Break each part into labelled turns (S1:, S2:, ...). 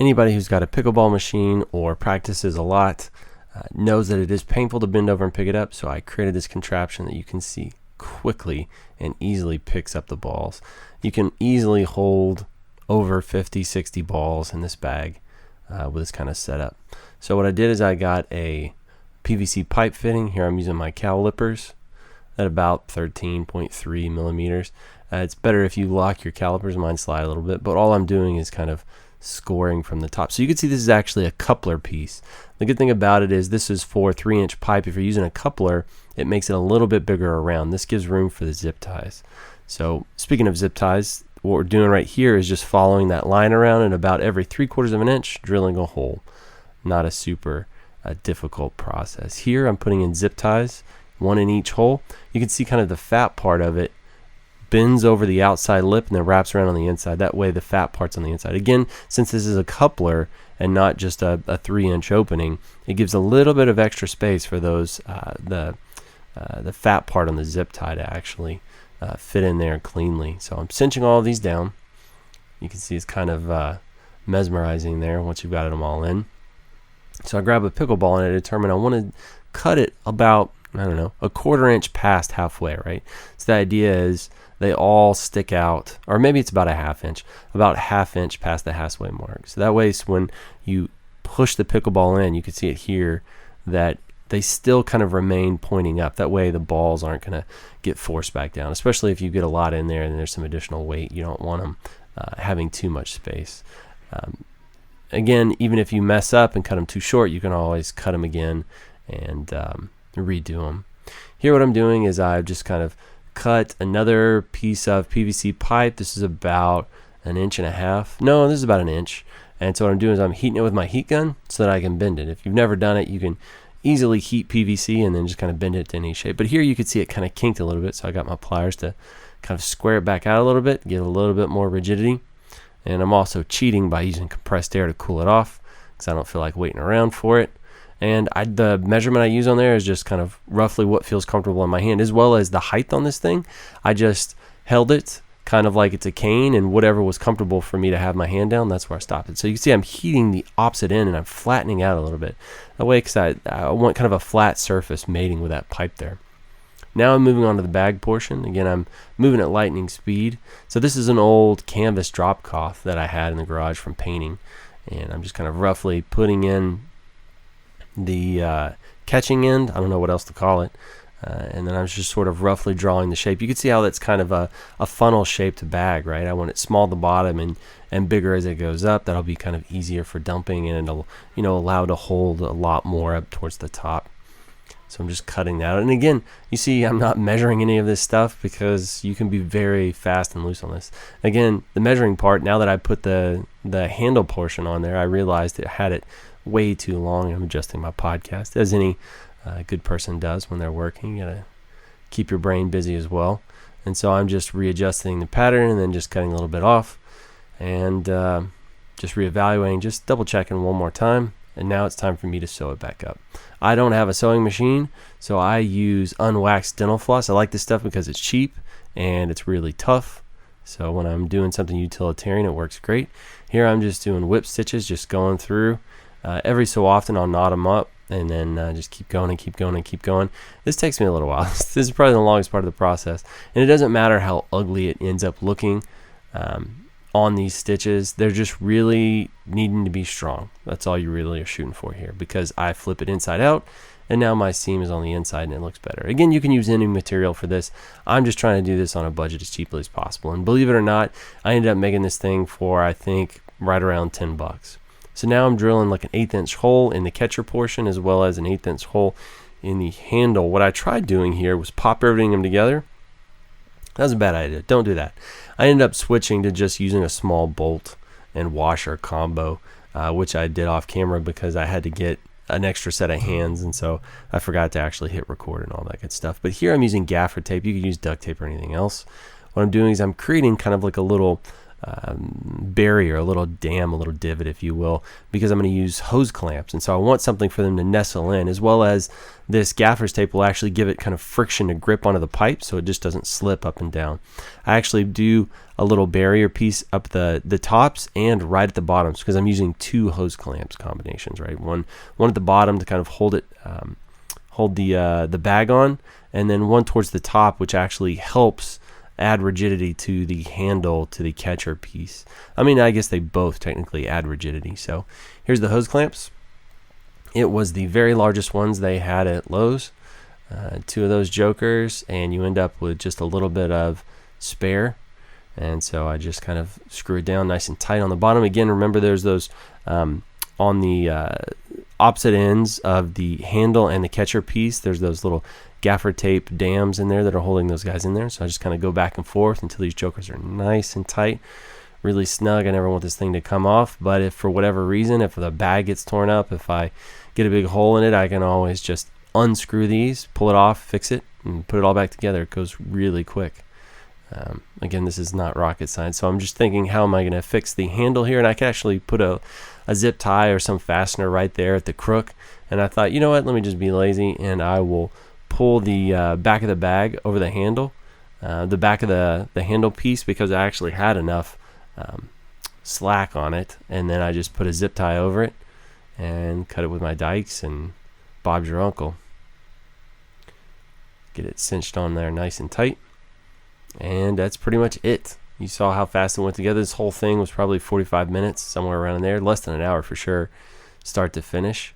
S1: Anybody who's got a pickleball machine or practices a lot knows that it is painful to bend over and pick it up, so I created this contraption that you can see quickly and easily picks up the balls. You can easily hold over 50, 60 balls in this bag with this kind of setup. So what I did is I got a PVC pipe fitting. Here I'm using my calipers at about 13.3 millimeters. It's better if you lock your calipers. Mine slide a little bit, but all I'm doing is kind of scoring from the top. So you can see this is actually a coupler piece. The good thing about it is this is for 3-inch pipe. If you're using a coupler, it makes it a little bit bigger around. This gives room for the zip ties. So speaking of zip ties, what we're doing right here is just following that line around and about every 3/4 of an inch drilling a hole. Not a super difficult process. Here I'm putting in zip ties, one in each hole. You can see kind of the fat part of it bends over the outside lip and then wraps around on the inside. That way the fat part's on the inside. Again, since this is a coupler and not just a 3-inch opening, it gives a little bit of extra space for those the fat part on the zip tie to actually fit in there cleanly. So I'm cinching all of these down. You can see it's kind of mesmerizing there once you've got them all in. So I grab a pickleball and I determine I want to cut it about, I don't know, a 1/4 inch past halfway, right? So the idea is they all stick out, or maybe it's about a 1/2 inch, about 1/2 inch past the halfway mark. So that way, when you push the pickleball in, you can see it here, that they still kind of remain pointing up. That way the balls aren't going to get forced back down, especially if you get a lot in there and there's some additional weight. You don't want them having too much space. Again, even if you mess up and cut them too short, you can always cut them again and redo them. Here what I'm doing is I've just kind of cut another piece of PVC pipe. This is about 1.5 inches. No, this is about 1 inch. And so what I'm doing is I'm heating it with my heat gun so that I can bend it. If you've never done it, you can easily heat PVC and then just kind of bend it to any shape. But here you can see it kind of kinked a little bit, so I got my pliers to kind of square it back out a little bit, give it a little bit more rigidity. And I'm also cheating by using compressed air to cool it off because I don't feel like waiting around for it. And the measurement I use on there is just kind of roughly what feels comfortable in my hand, as well as the height on this thing. I just held it kind of like it's a cane, and whatever was comfortable for me to have my hand down, that's where I stopped it. So you can see I'm heating the opposite end and I'm flattening out a little bit. That way, because I want kind of a flat surface mating with that pipe there. Now I'm moving on to the bag portion. Again, I'm moving at lightning speed. So this is an old canvas drop cloth that I had in the garage from painting. And I'm just kind of roughly putting in the catching end. I don't know what else to call it. And then I was just sort of roughly drawing the shape. You can see how that's kind of a funnel shaped bag, right? I want it small at the bottom and bigger as it goes up. That'll be kind of easier for dumping, and it'll, allow to hold a lot more up towards the top. So I'm just cutting that out. And again, you see I'm not measuring any of this stuff because you can be very fast and loose on this. Again, the measuring part, now that I put the handle portion on there, I realized it had it way too long. I'm adjusting my podcast, as any good person does when they're working. You gotta keep your brain busy as well. And so I'm just readjusting the pattern and then just cutting a little bit off and just reevaluating, just double checking one more time. And now it's time for me to sew it back up. I don't have a sewing machine, so I use Unwaxed dental floss. I like this stuff because it's cheap and it's really tough. So when I'm doing something utilitarian, it works great. Here I'm just doing whip stitches, just going through. Every so often I'll knot them up and then just keep going and keep going and keep going. This takes me a little while. This is probably the longest part of the process. And it doesn't matter how ugly it ends up looking on these stitches. They're just really needing to be strong. That's all you really are shooting for here, because I flip it inside out and now my seam is on the inside and it looks better. Again, you can use any material for this. I'm just trying to do this on a budget as cheaply as possible. And believe it or not, I ended up making this thing for, I think, right around $10. So now I'm drilling like an 1/8 inch hole in the catcher portion as well as an 1/8 inch hole in the handle. What I tried doing here was pop riveting them together. That was a bad idea. Don't do that. I ended up switching to just using a small bolt and washer combo, which I did off camera because I had to get an extra set of hands, and so I forgot to actually hit record and all that good stuff. But here I'm using gaffer tape. You could use duct tape or anything else. What I'm doing is I'm creating kind of like a little barrier, a little dam, a little divot, if you will, because I'm going to use hose clamps. And so I want something for them to nestle in, as well as this gaffer's tape will actually give it kind of friction to grip onto the pipe so it just doesn't slip up and down. I actually do a little barrier piece up the tops and right at the bottoms because I'm using 2 hose clamps combinations, right? One at the bottom to kind of hold it, hold the bag on, and then one towards the top, which actually helps add rigidity to the handle, to the catcher piece. I mean, I guess they both technically add rigidity. So here's the hose clamps. It was the very largest ones they had at Lowe's, 2 of those jokers, and you end up with just a little bit of spare. And so I just kind of screw it down nice and tight on the bottom. Again, remember there's those on the opposite ends of the handle and the catcher piece, there's those little gaffer tape dams in there that are holding those guys in there. So I just kind of go back and forth until these jokers are nice and tight, really snug. I never want this thing to come off, but if for whatever reason, if the bag gets torn up, if I get a big hole in it, I can always just unscrew these, pull it off, fix it, and put it all back together. It goes really quick. Again, this is not rocket science, so I'm just thinking, how am I going to fix the handle here? And I can actually put a zip tie or some fastener right there at the crook. And I thought, you know what, let me just be lazy, and I will pull the back of the bag over the handle, the back of the handle piece, because I actually had enough slack on it, and then I just put a zip tie over it and cut it with my dikes, and Bob's your uncle. Get it cinched on there nice and tight, and that's pretty much it. You saw how fast it went together. This whole thing was probably 45 minutes, somewhere around there, less than an hour for sure, start to finish.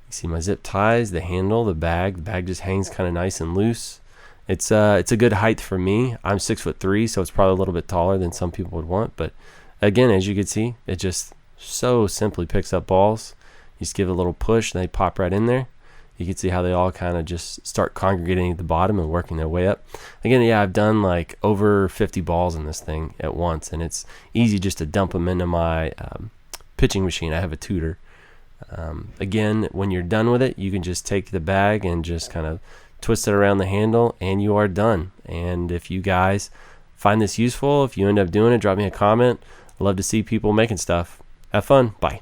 S1: You see my zip ties, the handle, the bag. The bag just hangs kind of nice and loose. It's a good height for me. I'm 6'3", so it's probably a little bit taller than some people would want. But again, as you can see, it just so simply picks up balls. You just give it a little push, and they pop right in there. You can see how they all kind of just start congregating at the bottom and working their way up. Again, yeah, I've done like over 50 balls in this thing at once, and it's easy just to dump them into my pitching machine. I have a tutor. Again, when you're done with it, you can just take the bag and just kind of twist it around the handle, and you are done. And if you guys find this useful, if you end up doing it, drop me a comment. I love to see people making stuff. Have fun. Bye.